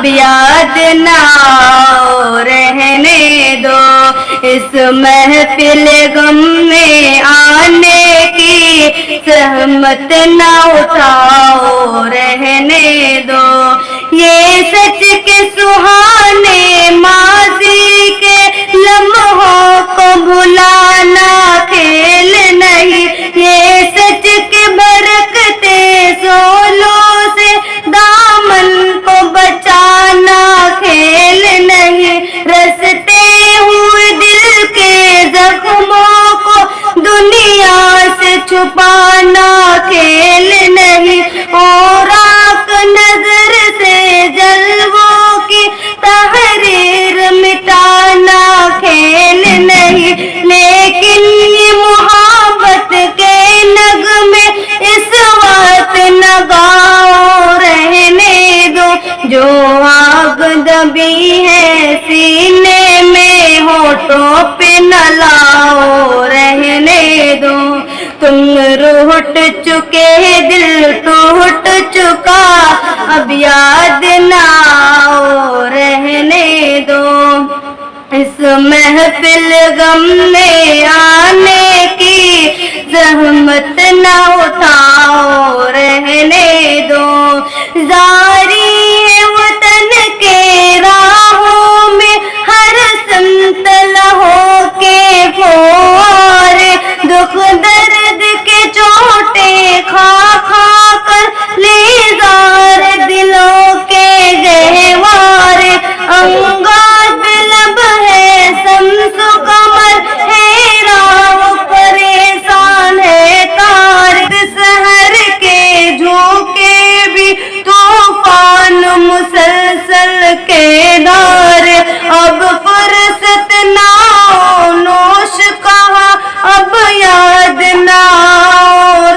اب یاد نہ آؤ رہنے دو، اس محفل غم میں آنے کی زحمت نہ اٹھاؤ رہنے دو، یہ سچ کے سہانے ماضی کے لمحوں کو بھلانا کھیل نہیں، یہ سچ کے برکتے سولوں سے دامن کو بچانا کھیل نہیں، رستے ہوئے دل کے زخموں کو دنیا سے چھپانا کھیل نہیں، اور آنکھ نظر سے جلووں کی تحریر مٹانا کھیل نہیں، لیکن یہ محبت کے نغمے اس وقت نہ گاؤ رہنے دو، جو آگ دبی ہے سینے میں ہونٹوں پہ نہ لاؤ رہنے دو، تم روٹ چکے دل ٹوٹ چکا اب یاد نہ آؤ رہنے دو، اس محفل غم میں آنے کی زحمت نہ اٹھاؤ رہنے دو، زاری ہے وطن کے راہوں میں ہر سمت لہو کے فوارے، دکھ درد کے چوٹے کھا کھا کر لیزار دلوں کے گہوارے، انگاز لب ہے شمس و قمر حیران و پریشان ہے طارق، سحر کے جھونکے بھی طوفان مسلسل کے دار، اب فرصت نہ نوش کہا اب یاد نہ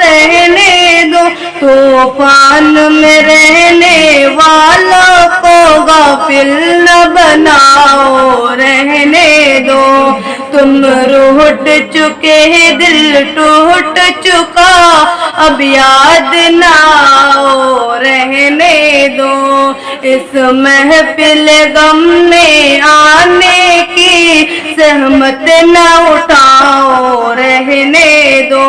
رہنے دو، طوفان میں رہنے والوں کو غافل نہ بناؤ رہنے دو، تم روٹ چکے دل ٹوٹ چکا اب یاد نہ آؤ رہنے دو، اس محفل غم میں آنے کی زحمت نہ اٹھاؤ رہنے دو،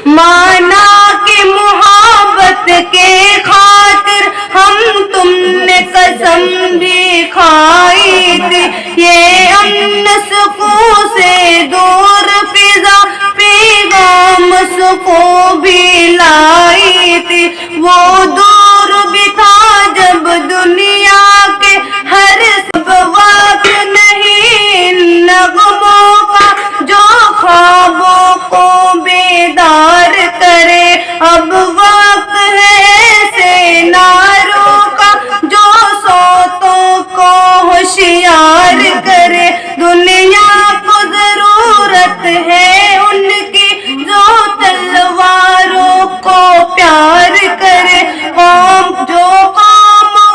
مانا کہ محبت کے خاطر ہم تم نے قسم بھی کھائی تھی، یہ امن سکون سے دور فضا پیغام سکون بھی لائی تھی، وہ دور بھی تھا جب دنیا کے ہر سب وقت نہیں نغموں کا جو خوابوں کو بیدار کرے، اب وقت ہے ایسے ناروں کا جو صوتوں کو ہوشیار کرے، دنیا کو ضرورت ہے ان کی جو تلواروں کو پیار کرے، قوم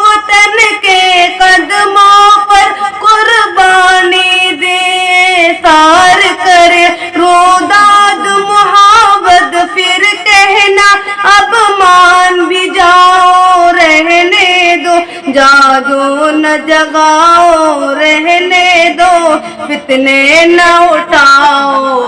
وطن کے قدموں پر قربانی دے سار کرے، روداد محبت پھر کہنا اب مان بھی جاؤ رہنے دو، جادو نہ جگاؤ رہنے دو، فتنے نہ اٹھاؤ